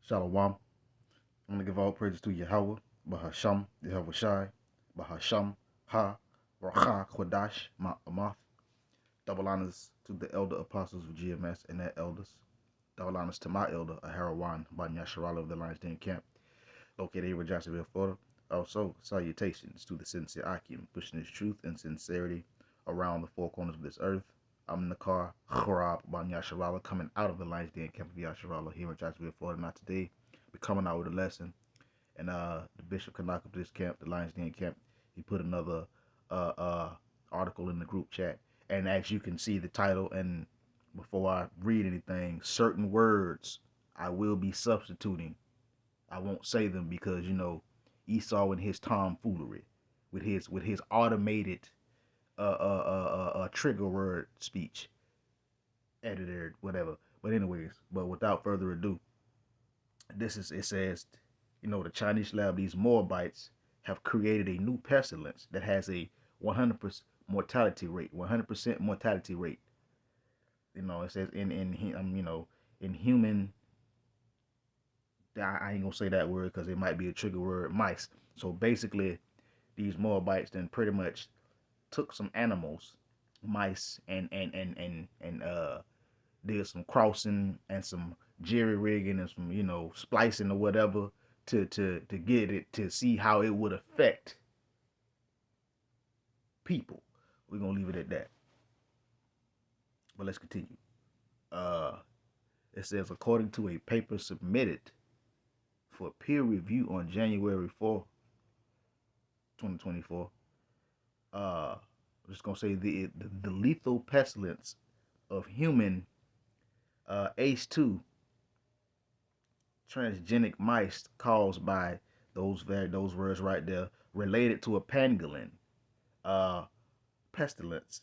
Shalom. I'm going to give all praises to Yahweh, Bahasham, Yahweh Shai, Bahasham, Ha, Racha, Kodash, Ma'amath. Double honors to the elder apostles of GMS and their elders. Double honors to my elder, Aharawan, Ban Yasharala of the Lions Den Camp, located here in Jacksonville, Florida. Also, salutations to the sincere Akim, pushing his truth and sincerity around the four corners of this earth. I'm Nakar Kharab Ban Yasharala, coming out of the Lions Den Camp of Yasharala here in Jacksonville, Florida. Not today, but coming out with a lesson. And the Bishop Kanak of this camp, the Lions Den Camp, he put another article in the group chat. And as you can see the title, and before I read anything, certain words I will be substituting. I won't say them because Esau and his tomfoolery, with his automated trigger word speech, editor, whatever. But anyways, but without further ado, it says, the Chinese lab, these Moabites have created a new pestilence that has a 100% mortality rate. 100% mortality rate. It says in human. I ain't gonna say that word because it might be a trigger word. Mice. So basically, these Moabites then pretty much took some animals, mice, and did some crossing and some jerry rigging and some splicing or whatever to get it to see how it would affect people. We're gonna leave it at that. But let's continue. Uh, it says according to a paper submitted for peer review on January 4th, 2024. I'm just gonna say the lethal pestilence of human ACE2 transgenic mice caused by those words right there related to a pangolin pestilence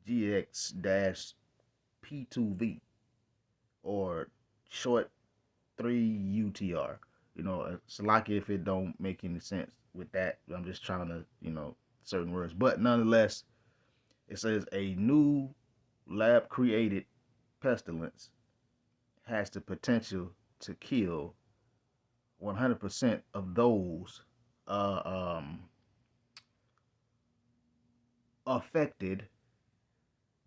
GX-P2V or short 3UTR. It's lucky if it don't make any sense with that. I'm just trying to certain words, but nonetheless, it says a new lab created pestilence has the potential to kill 100% of those affected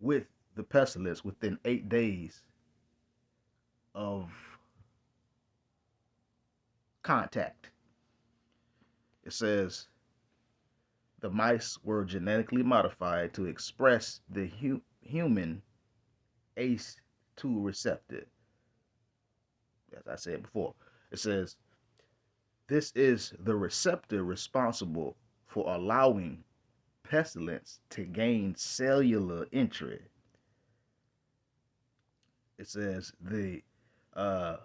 with the pestilence within 8 days of contact. It says the mice were genetically modified to express the human ACE2 receptor. As I said before, it says this is the receptor responsible for allowing pestilence to gain cellular entry. It says I'm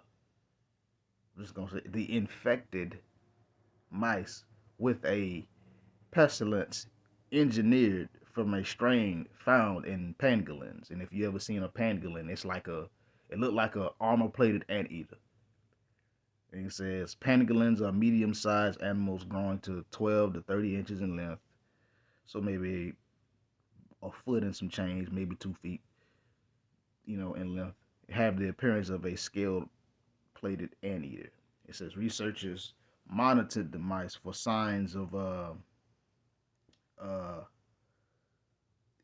just gonna say the infected mice with a pestilence engineered from a strain found in pangolins. And if you ever seen a pangolin, it looked like a armor-plated anteater. And it says pangolins are medium-sized animals growing to 12 to 30 inches in length. So maybe a foot and some change, maybe 2 feet, in length. Have the appearance of a scaled plated anteater. It says researchers monitored the mice for signs of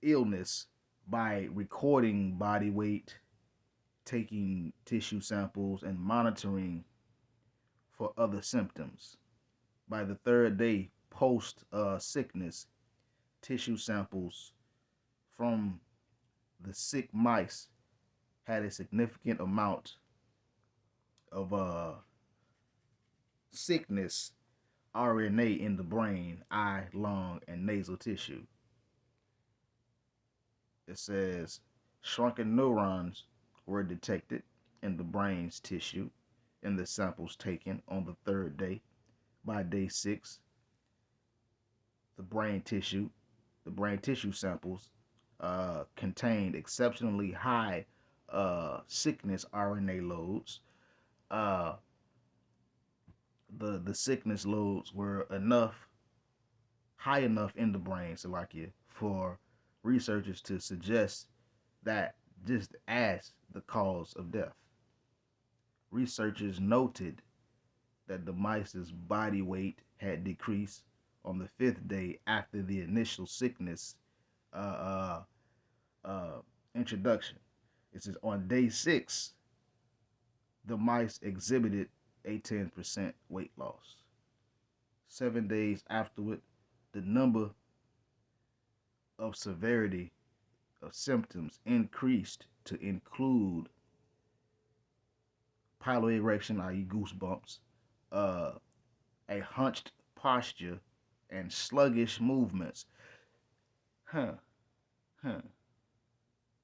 illness by recording body weight, taking tissue samples, and monitoring for other symptoms. By the third day post sickness, tissue samples from the sick mice had a significant amount of sickness RNA in the brain, eye, lung, and nasal tissue. It says shrunken neurons were detected in the brain's tissue in the samples taken on the third day. By day 6, the brain tissue samples contained exceptionally high sickness RNA loads. Uh, the sickness loads were high enough in the brain, Salakia, for researchers to suggest that just as the cause of death. researchers noted that the mice's body weight had decreased on the fifth day after the initial sickness uh, introduction. It says on day 6, the mice exhibited a 10% weight loss. 7 days afterward, the number of severity of symptoms increased to include piloerection, i.e., goosebumps, uh, a hunched posture, and sluggish movements. Huh, huh.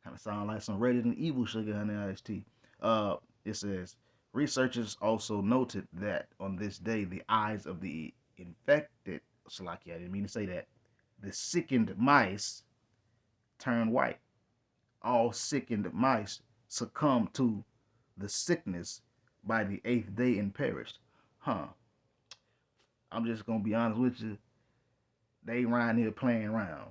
Kind of sound like some Resident Evil sugar honey iced tea. It says researchers also noted that on this day, the eyes of the infected, Salaki, I didn't mean to say that, the sickened mice turned white. All sickened mice succumbed to the sickness by the 8th day and perished. Huh. I'm just gonna be honest with you. They around here playing around.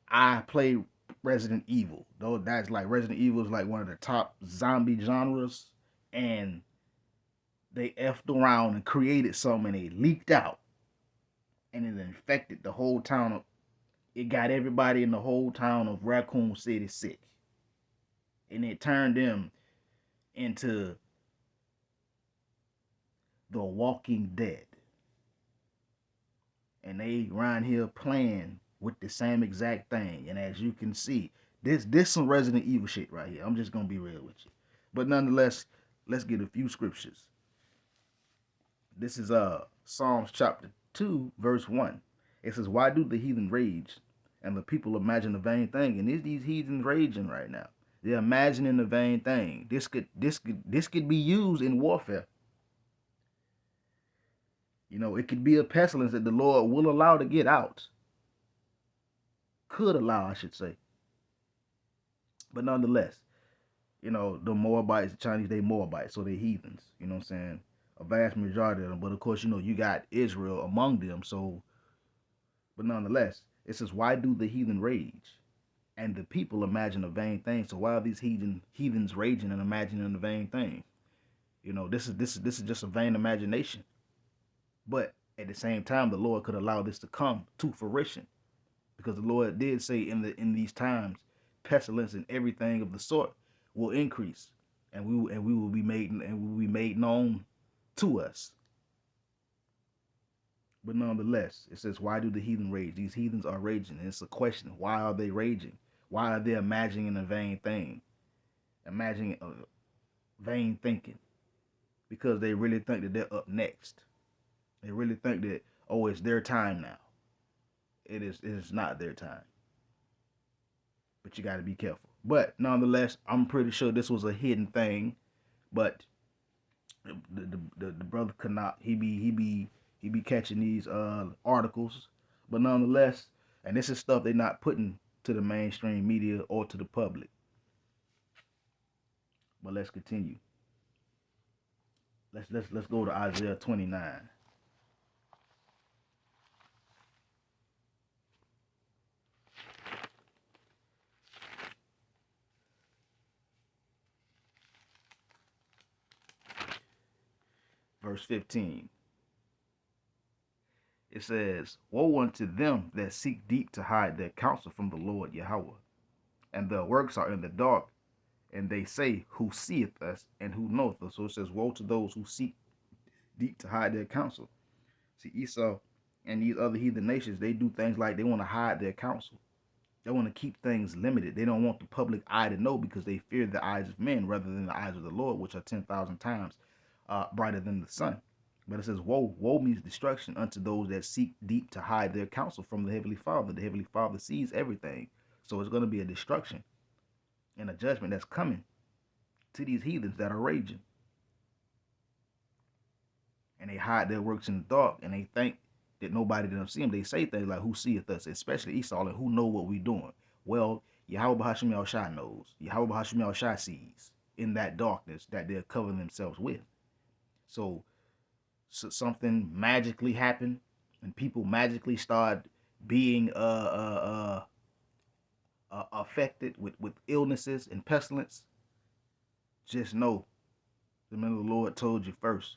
I play Resident Evil. Though that's like Resident Evil is like one of the top zombie genres. And they effed around and created something and it leaked out. And it infected the whole town of it got everybody in the whole town of Raccoon City sick. And it turned them into the Walking Dead. And they around here playing with the same exact thing. And as you can see, this some Resident Evil shit right here. I'm just gonna be real with you. But nonetheless, let's get a few scriptures. This is Psalms chapter 2, verse 1. It says, why do the heathen rage and the people imagine a vain thing? And is these heathens raging right now? They're imagining a vain thing. This could be used in warfare. You know, it could be a pestilence that the Lord will allow to get out. Could allow, I should say. But nonetheless, you know, the Moabites, the Chinese, they Moabites, so they heathens. You know what I'm saying? A vast majority of them. But of course, you know, you got Israel among them. So, but nonetheless, it says, why do the heathen rage? And the people imagine a vain thing. So why are these heathens raging and imagining a vain thing? You know, this is just a vain imagination. But at the same time, the Lord could allow this to come to fruition. Because the Lord did say in these times, pestilence and everything of the sort will increase, and we will be made known to us. But nonetheless, it says, why do the heathen rage? These heathens are raging. And it's a question. Why are they raging? Why are they imagining a vain thing? Imagining a vain thinking. Because they really think that they're up next. They really think that, oh, it's their time now. It is not their time. But you got to be careful. But nonetheless, I'm pretty sure this was a hidden thing. But the brother could not. He be catching these articles. But nonetheless, and this is stuff they're not putting to the mainstream media or to the public. But let's continue. Let's go to Isaiah 29. Verse 15. It says, woe unto them that seek deep to hide their counsel from the Lord Yahweh, and their works are in the dark, and they say, who seeth us and who knoweth us? So it says, woe to those who seek deep to hide their counsel. See, Esau and these other heathen nations, they do things like they want to hide their counsel. They want to keep things limited. They don't want the public eye to know because they fear the eyes of men rather than the eyes of the Lord, which are 10,000 times brighter than the sun. But it says, woe, woe means destruction unto those that seek deep to hide their counsel from the Heavenly Father. The Heavenly Father sees everything. So it's going to be a destruction and a judgment that's coming to these heathens that are raging. And they hide their works in the dark, and they think that nobody doesn't see them. They say things like, who seeth us, especially Esau, and who know what we're doing. Well, Yahweh Bahashim Yahushua knows. Yahweh Bahashim Yahushua sees in that darkness that they're covering themselves with. So something magically happened, and people magically start being affected with illnesses and pestilence. Just know Remember, the Lord told you first.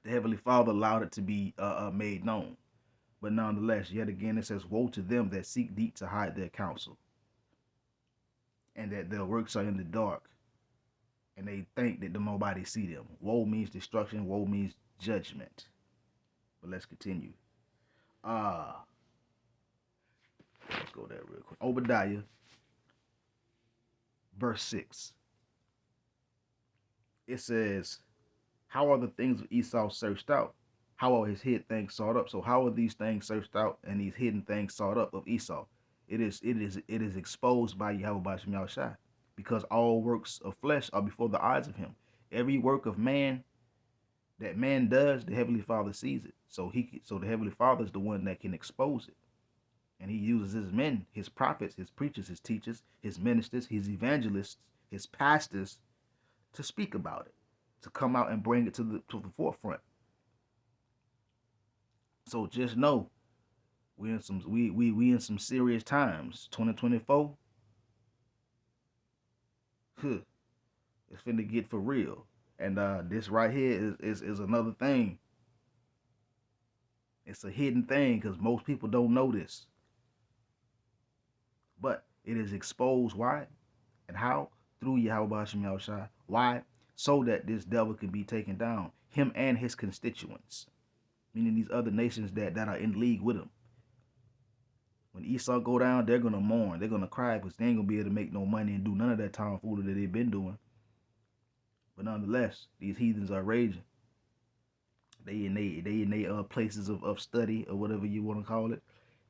The Heavenly Father allowed it to be made known. But nonetheless, yet again, it says, woe to them that seek deep to hide their counsel, and that their works are in the dark, and they think that nobody see them. Woe means destruction. Woe means judgment. But let's continue. Uh, let's go there real quick. Obadiah, verse 6. It says, how are the things of Esau searched out? How are his hid things sought up? So how are these things searched out and these hidden things sought up of Esau? It is exposed by Yahweh Bashim Yahushai, because all works of flesh are before the eyes of him. Every work of man that man does, the Heavenly Father sees it. So the Heavenly Father is the one that can expose it. And he uses his men, his prophets, his preachers, his teachers, his ministers, his evangelists, his pastors to speak about it, to come out and bring it to the forefront. So just know we in some serious times. 2024, it's finna get for real. And this right here is another thing. It's a hidden thing because most people don't know this. But it is exposed. Why? And how? Through Yahweh Hashem Yahushua. Why? So that this devil can be taken down. Him and his constituents. Meaning these other nations that are in league with him. When Esau go down, they're going to mourn. They're going to cry because they ain't going to be able to make no money and do none of that tomfoolery that they've been doing. But nonetheless, these heathens are raging. They in they places of study or whatever you want to call it,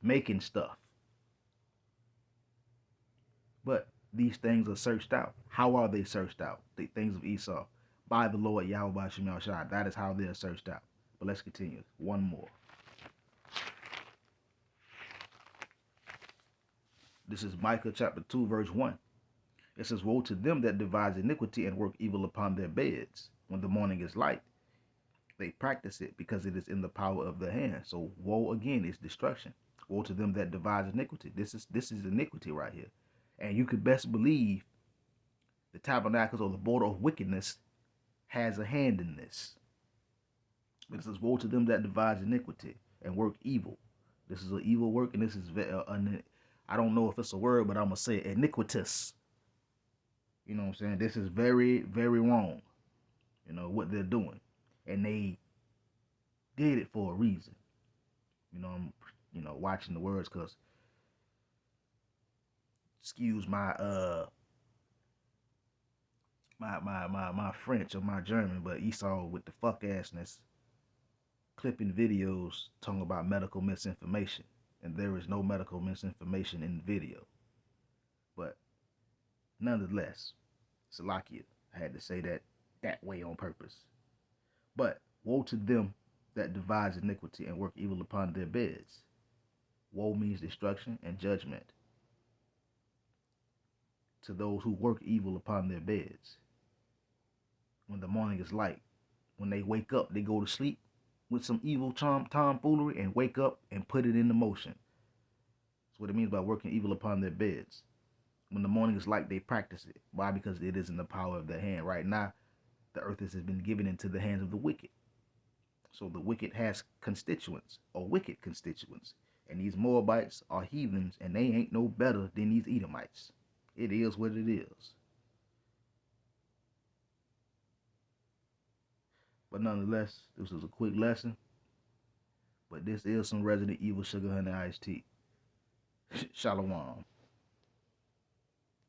making stuff. But these things are searched out. How are they searched out? The things of Esau. By the Lord Yahweh Shemel Shai. That is how they are searched out. But let's continue. One more. This is Micah chapter 2, verse 1. It says, woe to them that devise iniquity and work evil upon their beds. When the morning is light, they practice it because it is in the power of their hand. So woe again is destruction. Woe to them that devise iniquity. This is iniquity right here. And you could best believe the tabernacles or the border of wickedness has a hand in this. It says, woe to them that devise iniquity and work evil. This is an evil work, and this is, I don't know if it's a word, but I'm going to say iniquitous. You know what I'm saying? This is very, very wrong, what they're doing. And they did it for a reason. I'm, watching the words because, excuse my my French or my German, but Esau with the fuck assness clipping videos talking about medical misinformation, and there is no medical misinformation in the video. But nonetheless, Salakia, I had to say that way on purpose. But woe to them that devise iniquity and work evil upon their beds. Woe means destruction and judgment to those who work evil upon their beds. When the morning is light, when they wake up, they go to sleep with some evil tomfoolery and wake up and put it into motion. That's what it means by working evil upon their beds. When the morning is light, they practice it. Why? Because it is in the power of their hand. Right now, the earth has been given into the hands of the wicked. So the wicked has constituents, or wicked constituents. And these Moabites are heathens, and they ain't no better than these Edomites. It is what it is. But nonetheless, this was a quick lesson. But this is some Resident Evil Sugar Honey Iced Tea. Shalom.